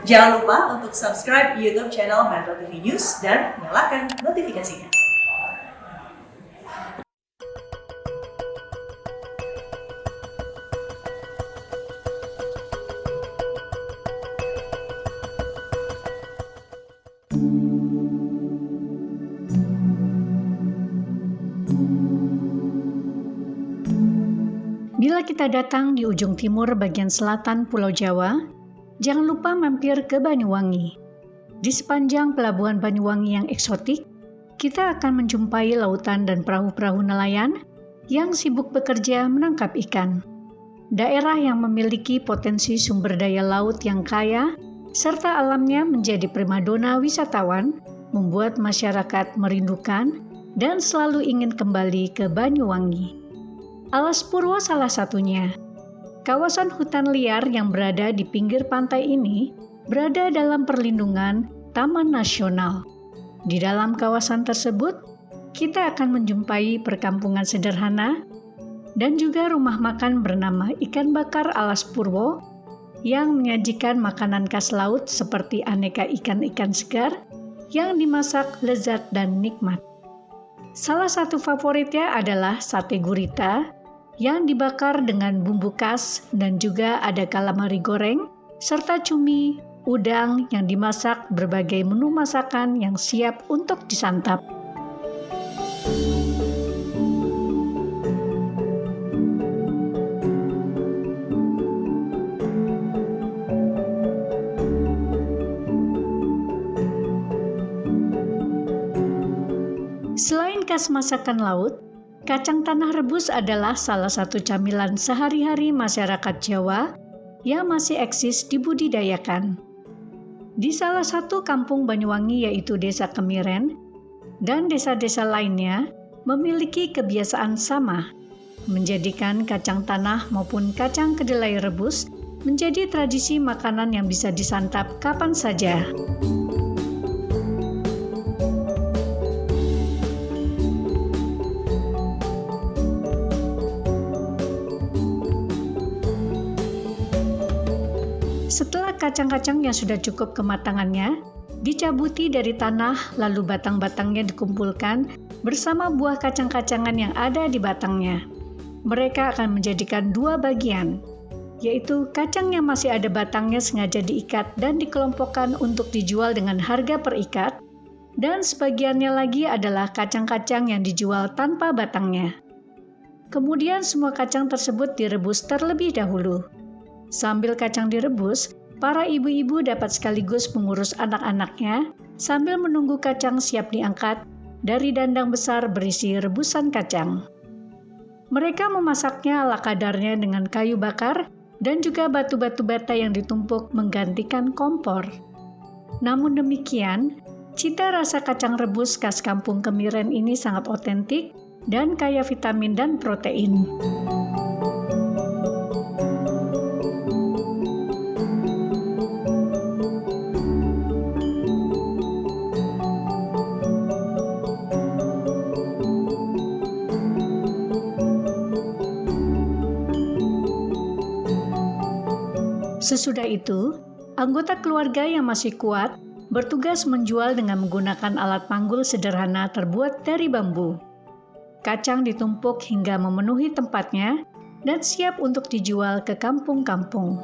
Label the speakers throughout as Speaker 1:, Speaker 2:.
Speaker 1: Jangan lupa untuk subscribe YouTube channel Metro TV News dan nyalakan notifikasinya.
Speaker 2: Bila kita datang di ujung timur bagian selatan Pulau Jawa, jangan lupa mampir ke Banyuwangi. Di sepanjang pelabuhan Banyuwangi yang eksotik, kita akan menjumpai lautan dan perahu-perahu nelayan yang sibuk bekerja menangkap ikan. Daerah yang memiliki potensi sumber daya laut yang kaya, serta alamnya menjadi primadona wisatawan, membuat masyarakat merindukan dan selalu ingin kembali ke Banyuwangi. Alas Purwo salah satunya. Kawasan hutan liar yang berada di pinggir pantai ini berada dalam perlindungan Taman Nasional. Di dalam kawasan tersebut, kita akan menjumpai perkampungan sederhana dan juga rumah makan bernama Ikan Bakar Alas Purwo yang menyajikan makanan khas laut seperti aneka ikan-ikan segar yang dimasak lezat dan nikmat. Salah satu favoritnya adalah sate gurita yang dibakar dengan bumbu khas dan juga ada calamari goreng, serta cumi, udang yang dimasak berbagai menu masakan yang siap untuk disantap. Selain khas masakan laut, kacang tanah rebus adalah salah satu camilan sehari-hari masyarakat Jawa yang masih eksis dibudidayakan. Di salah satu kampung Banyuwangi yaitu Desa Kemiren dan desa-desa lainnya memiliki kebiasaan sama, menjadikan kacang tanah maupun kacang kedelai rebus menjadi tradisi makanan yang bisa disantap kapan saja. Setelah kacang-kacang yang sudah cukup kematangannya, dicabuti dari tanah lalu batang-batangnya dikumpulkan bersama buah kacang-kacangan yang ada di batangnya. Mereka akan menjadikan dua bagian, yaitu kacang yang masih ada batangnya sengaja diikat dan dikelompokkan untuk dijual dengan harga per ikat, dan sebagiannya lagi adalah kacang-kacang yang dijual tanpa batangnya. Kemudian semua kacang tersebut direbus terlebih dahulu. Sambil kacang direbus, para ibu-ibu dapat sekaligus mengurus anak-anaknya sambil menunggu kacang siap diangkat dari dandang besar berisi rebusan kacang. Mereka memasaknya ala kadarnya dengan kayu bakar dan juga batu-batu bata yang ditumpuk menggantikan kompor. Namun demikian, cita rasa kacang rebus khas kampung Kemiren ini sangat otentik dan kaya vitamin dan protein. Sesudah itu, anggota keluarga yang masih kuat bertugas menjual dengan menggunakan alat panggul sederhana terbuat dari bambu. Kacang ditumpuk hingga memenuhi tempatnya dan siap untuk dijual ke kampung-kampung.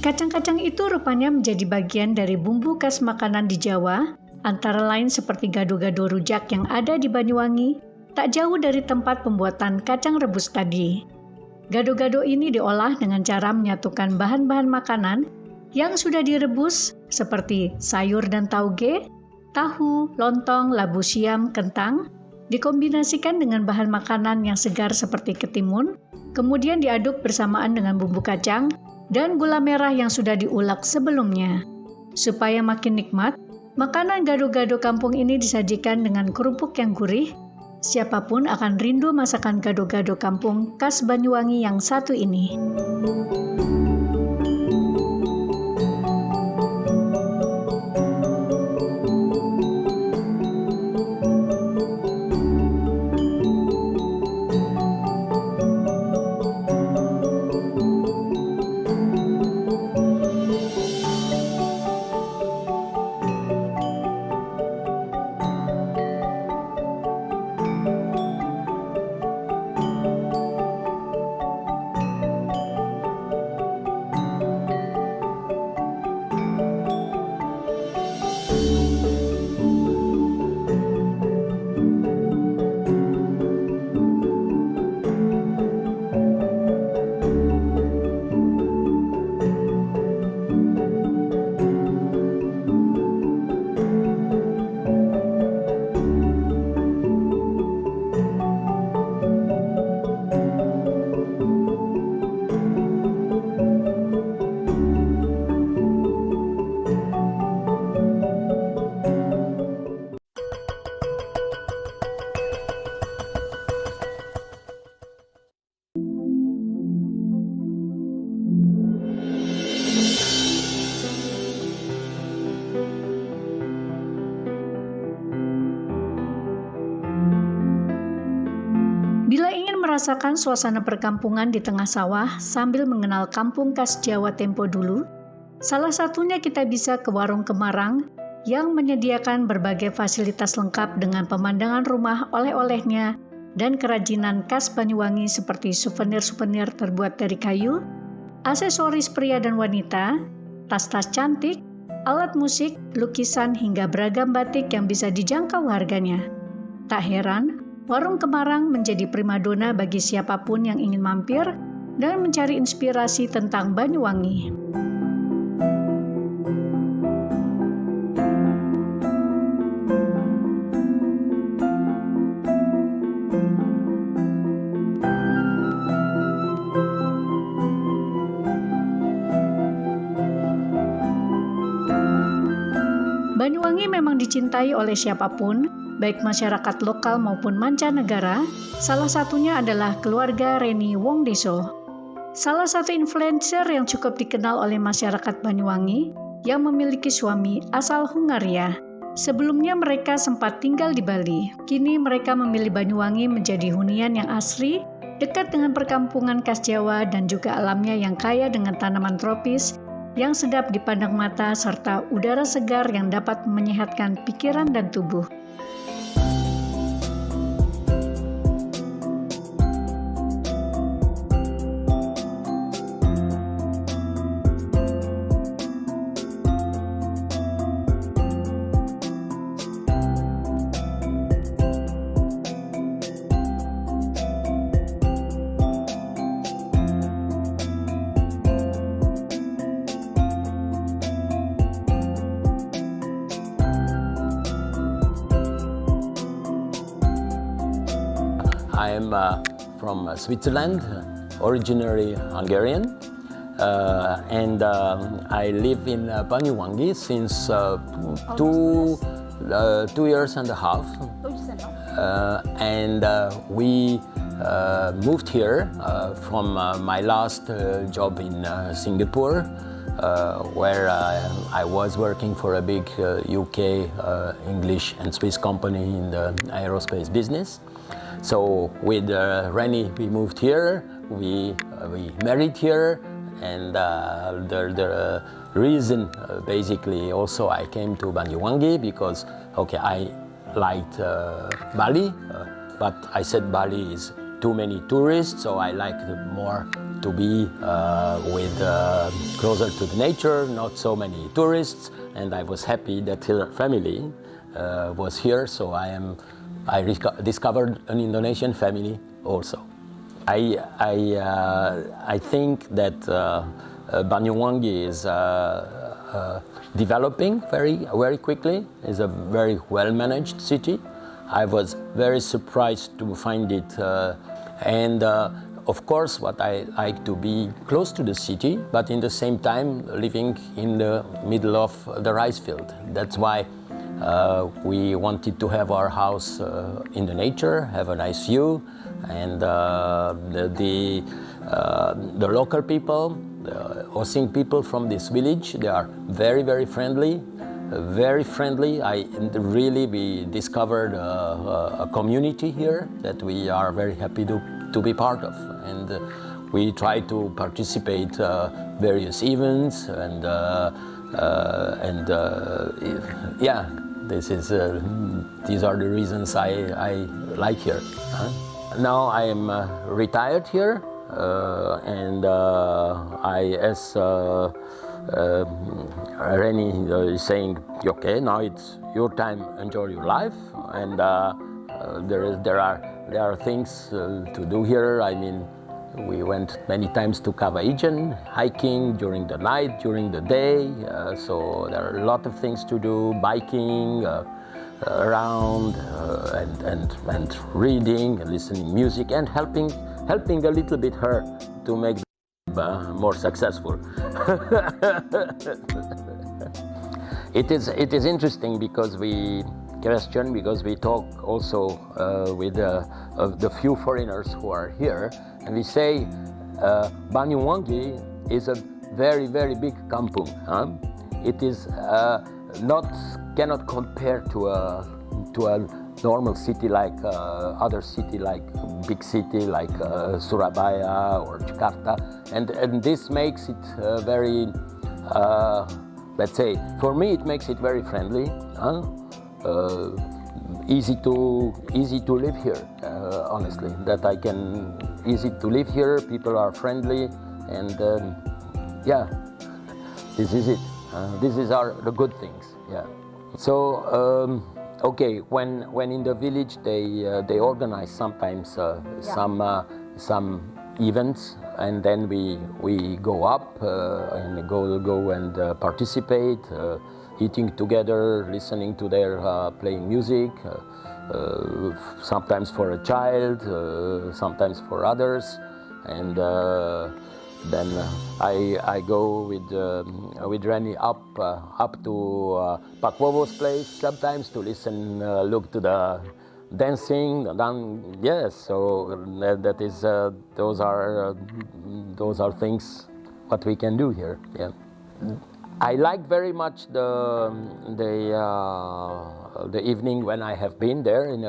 Speaker 2: Kacang-kacang itu rupanya menjadi bagian dari bumbu khas makanan di Jawa, antara lain seperti gado-gado rujak yang ada di Banyuwangi, tak jauh dari tempat pembuatan kacang rebus tadi. Gado-gado ini diolah dengan cara menyatukan bahan-bahan makanan yang sudah direbus seperti sayur dan tauge, tahu, lontong, labu siam, kentang, dikombinasikan dengan bahan makanan yang segar seperti ketimun, kemudian diaduk bersamaan dengan bumbu kacang dan gula merah yang sudah diulek sebelumnya. Supaya makin nikmat, makanan gado-gado kampung ini disajikan dengan kerupuk yang gurih. Siapapun akan rindu masakan gado-gado kampung khas Banyuwangi yang satu ini. Bila ingin merasakan suasana perkampungan di tengah sawah sambil mengenal kampung khas Jawa tempo dulu, salah satunya kita bisa ke Warung Kemarang yang menyediakan berbagai fasilitas lengkap dengan pemandangan rumah oleh-olehnya dan kerajinan khas Banyuwangi seperti souvenir-souvenir terbuat dari kayu, aksesoris pria dan wanita, tas-tas cantik, alat musik, lukisan hingga beragam batik yang bisa dijangkau harganya. Tak heran, Warung Kemarang menjadi primadona bagi siapapun yang ingin mampir dan mencari inspirasi tentang Banyuwangi. Banyuwangi memang dicintai oleh siapapun, baik masyarakat lokal maupun mancanegara. Salah satunya adalah keluarga Reni Wongdeso, salah satu influencer yang cukup dikenal oleh masyarakat Banyuwangi yang memiliki suami asal Hungaria. Sebelumnya mereka sempat tinggal di Bali. Kini mereka memilih Banyuwangi menjadi hunian yang asri, dekat dengan perkampungan khas Jawa dan juga alamnya yang kaya dengan tanaman tropis yang sedap dipandang mata serta udara segar yang dapat menyehatkan pikiran dan tubuh.
Speaker 3: I am from Switzerland, originally Hungarian, and I live in Banyuwangi since 2 years and a half. And we moved here from my last job in Singapore, where I was working for a big UK, English and Swiss company in the aerospace business. So with Reni, we moved here, we married here, and the reason basically also I came to Banyuwangi because, okay, I liked Bali, but I said Bali is too many tourists, so I liked more to be with closer to the nature, not so many tourists, and I was happy that her family was here. So I discovered an Indonesian family also. I think that Banyuwangi is developing very quickly. It's a very well-managed city. I was very surprised to find it, and of course, what I like to be close to the city, but in the same time living in the middle of the rice field. That's why we wanted to have our house in the nature, have a nice view, and the local people, the Osing people from this village, they are very friendly. We discovered a community here that we are very happy to be part of, and we try to participate various events, and yeah, these are the reasons I like here. Now I am retired here, and as Reni is saying, okay, now it's your time, enjoy your life, and there are things to do here. I mean, we went many times to Kavaijan, hiking during the night, during the day, so there are a lot of things to do, biking around, and reading and listening music, and helping a little bit her to make more successful. It is interesting because we talk also with the few foreigners who are here, and we say Banyuwangi is a very big kampung. It is cannot compare to a normal city like other city, like big city like Surabaya or Jakarta, and this makes it very let's say, for me it makes it very friendly, easy to live here, honestly, that I can easy to live here, people are friendly, and yeah, this is it. These are the good things, yeah. So okay, when in the village they organize sometimes some events, and then we go up and go and participate, eating together, listening to their playing music, sometimes for a child, sometimes for others, and then I go with Reni up to Pak Wowo's place sometimes to listen, look to the dancing. Yes, so that is those are things what we can do here. Yeah, I like very much the evening when I have been there in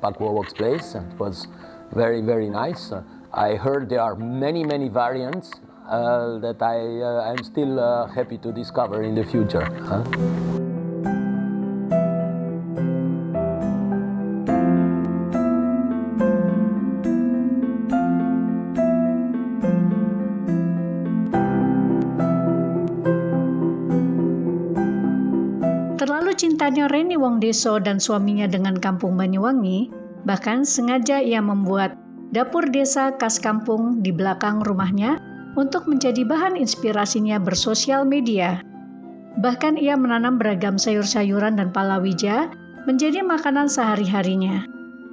Speaker 3: Pak Wowo's place. It was very nice. I heard there are many variants that I'm still happy to discover in the future.
Speaker 2: Terlalu cintanya Reni Wongdeso dan suaminya dengan kampung Banyuwangi, bahkan sengaja ia membuat dapur desa khas kampung di belakang rumahnya untuk menjadi bahan inspirasinya bersosial media. Bahkan ia menanam beragam sayur-sayuran dan palawija menjadi makanan sehari-harinya.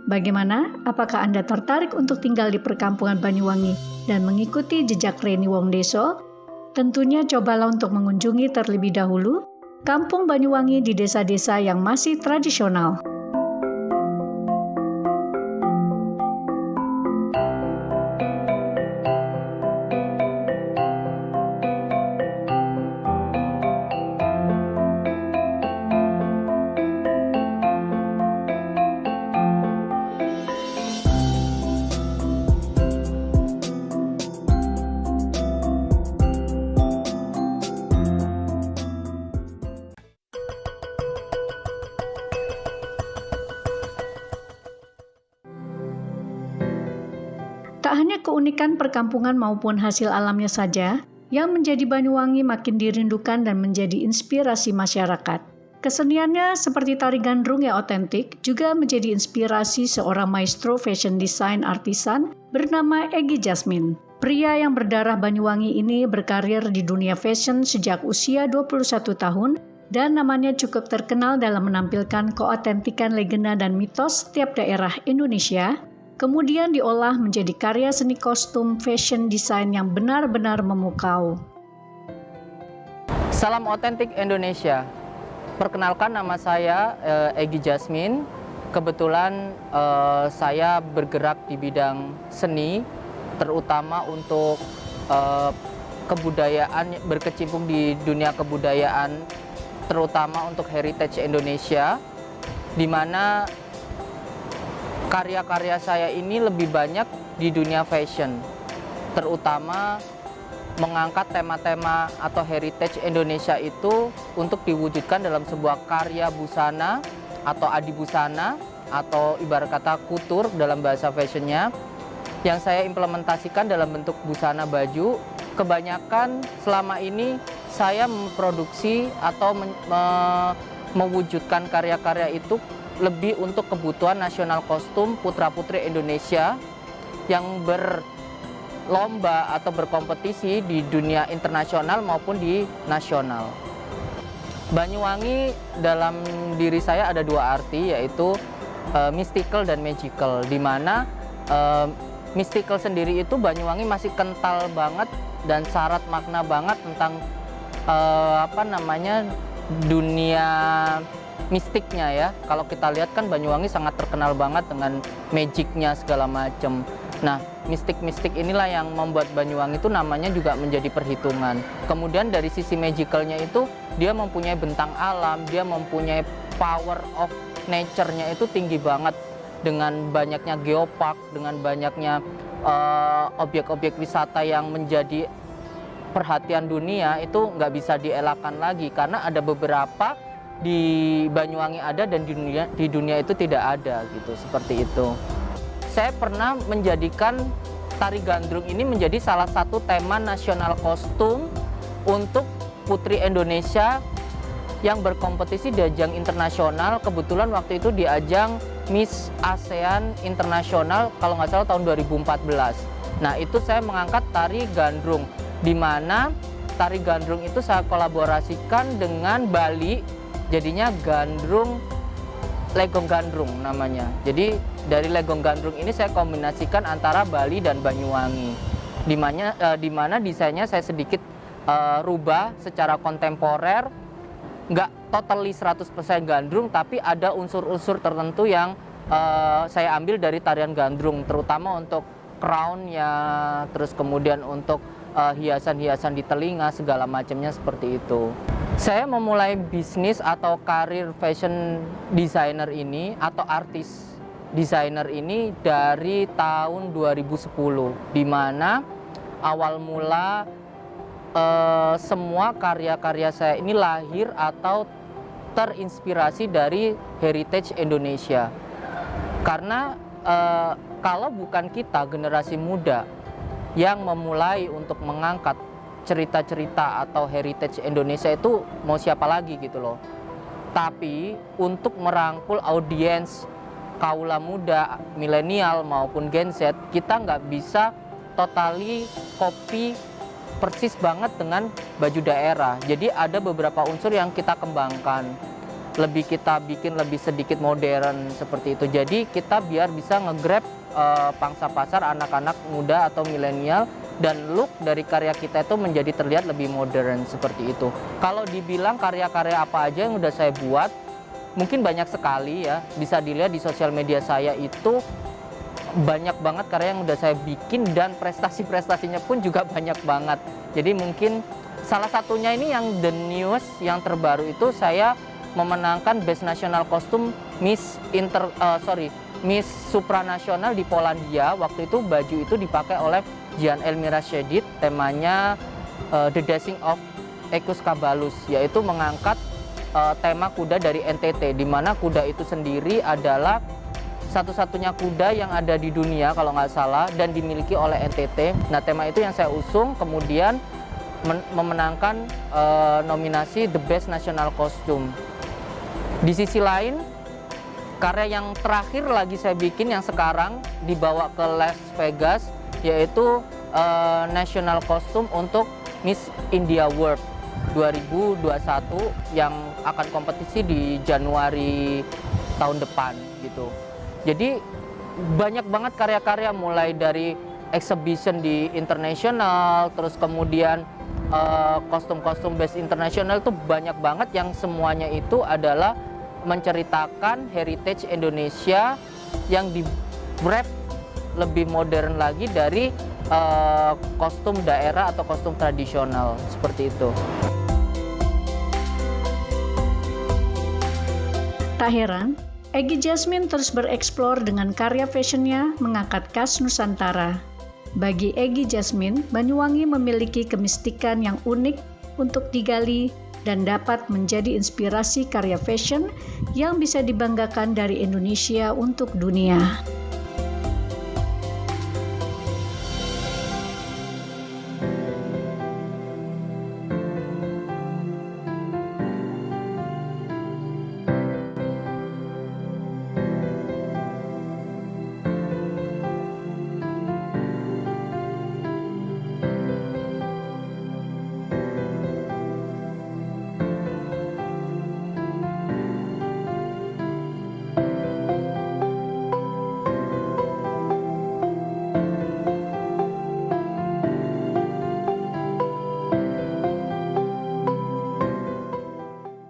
Speaker 2: Bagaimana? Apakah Anda tertarik untuk tinggal di perkampungan Banyuwangi dan mengikuti jejak Reni Wongdeso? Tentunya cobalah untuk mengunjungi terlebih dahulu kampung Banyuwangi di desa-desa yang masih tradisional. Tak hanya keunikan perkampungan maupun hasil alamnya saja yang menjadi Banyuwangi makin dirindukan dan menjadi inspirasi masyarakat. Keseniannya seperti tari gandrung yang otentik juga menjadi inspirasi seorang maestro fashion design artisan bernama Egy Jasmine. Pria yang berdarah Banyuwangi ini berkarir di dunia fashion sejak usia 21 tahun dan namanya cukup terkenal dalam menampilkan keotentikan legenda dan mitos setiap daerah Indonesia, kemudian diolah menjadi karya seni kostum fashion design yang benar-benar memukau.
Speaker 4: Salam otentik Indonesia. Perkenalkan, nama saya Egy Jasmine. Kebetulan saya bergerak di bidang seni, terutama untuk kebudayaan, berkecimpung di dunia kebudayaan, terutama untuk heritage Indonesia, di mana karya-karya saya ini lebih banyak di dunia fashion, terutama mengangkat tema-tema atau heritage Indonesia itu untuk diwujudkan dalam sebuah karya busana atau adibusana atau ibarat kata kutur dalam bahasa fashionnya, yang saya implementasikan dalam bentuk busana baju. Kebanyakan selama ini saya memproduksi atau mewujudkan karya-karya itu lebih untuk kebutuhan nasional kostum putra-putri Indonesia yang berlomba atau berkompetisi di dunia internasional maupun di nasional. Banyuwangi dalam diri saya ada dua arti, yaitu mystical dan magical, di mana mystical sendiri itu Banyuwangi masih kental banget dan syarat makna banget tentang dunia mistiknya ya. Kalau kita lihat kan Banyuwangi sangat terkenal banget dengan magicnya segala macam. Nah, mistik-mistik inilah yang membuat Banyuwangi itu namanya juga menjadi perhitungan. Kemudian dari sisi magicalnya itu dia mempunyai bentang alam, dia mempunyai power of nature-nya itu tinggi banget, dengan banyaknya geopark, dengan banyaknya objek-objek wisata yang menjadi perhatian dunia. Itu nggak bisa dielakkan lagi karena ada beberapa di Banyuwangi ada dan di dunia itu tidak ada gitu, seperti itu. Saya pernah menjadikan tari gandrung ini menjadi salah satu tema nasional kostum untuk putri Indonesia yang berkompetisi di ajang internasional. Kebetulan waktu itu di ajang Miss ASEAN Internasional kalau nggak salah tahun 2014. Nah, itu saya mengangkat tari gandrung, di mana tari gandrung itu saya kolaborasikan dengan Bali, jadinya gandrung legong gandrung namanya. Jadi dari legong gandrung ini saya kombinasikan antara Bali dan Banyuwangi, di mana desainnya saya sedikit rubah secara kontemporer, nggak totally 100% gandrung, tapi ada unsur-unsur tertentu yang saya ambil dari tarian gandrung, terutama untuk crown-nya, terus kemudian untuk hiasan-hiasan di telinga, segala macamnya seperti itu. Saya memulai bisnis atau karir fashion designer ini atau artis designer ini dari tahun 2010, di mana awal mula semua karya-karya saya ini lahir atau terinspirasi dari heritage Indonesia. Karena kalau bukan kita, generasi muda, yang memulai untuk mengangkat cerita-cerita atau heritage Indonesia, itu mau siapa lagi gitu loh. Tapi untuk merangkul audiens kaula muda, milenial maupun Gen Z, kita nggak bisa totally copy persis banget dengan baju daerah. Jadi ada beberapa unsur yang kita kembangkan, lebih kita bikin lebih sedikit modern seperti itu. Jadi kita biar bisa nge-grab pangsa pasar anak-anak muda atau milenial, dan look dari karya kita itu menjadi terlihat lebih modern seperti itu. Kalau dibilang karya-karya apa aja yang udah saya buat, mungkin banyak sekali ya. Bisa dilihat di sosial media saya itu banyak banget karya yang udah saya bikin, dan prestasi-prestasinya pun juga banyak banget. Jadi mungkin salah satunya ini yang the news yang terbaru itu, saya memenangkan Best National Costume Miss Supranasional di Polandia. Waktu itu baju itu dipakai oleh Gian Elmira Shedid, temanya The Dashing of Equus Caballus, yaitu mengangkat tema kuda dari NTT, di mana kuda itu sendiri adalah satu-satunya kuda yang ada di dunia kalau nggak salah dan dimiliki oleh NTT. Nah, tema itu yang saya usung, kemudian memenangkan nominasi The Best National Costume. Di sisi lain, karya yang terakhir lagi saya bikin yang sekarang dibawa ke Las Vegas, yaitu National Costume untuk Miss India World 2021 yang akan kompetisi di Januari tahun depan gitu. Jadi banyak banget karya-karya mulai dari exhibition di internasional, terus kemudian kostum-kostum base internasional itu banyak banget yang semuanya itu adalah menceritakan heritage Indonesia yang di-wrap lebih modern lagi dari kostum daerah atau kostum tradisional seperti itu.
Speaker 2: Tak heran, Egy Jasmine terus bereksplor dengan karya fashionnya mengangkat khas Nusantara. Bagi Egy Jasmine, Banyuwangi memiliki kemistikan yang unik untuk digali dan dapat menjadi inspirasi karya fashion yang bisa dibanggakan dari Indonesia untuk dunia.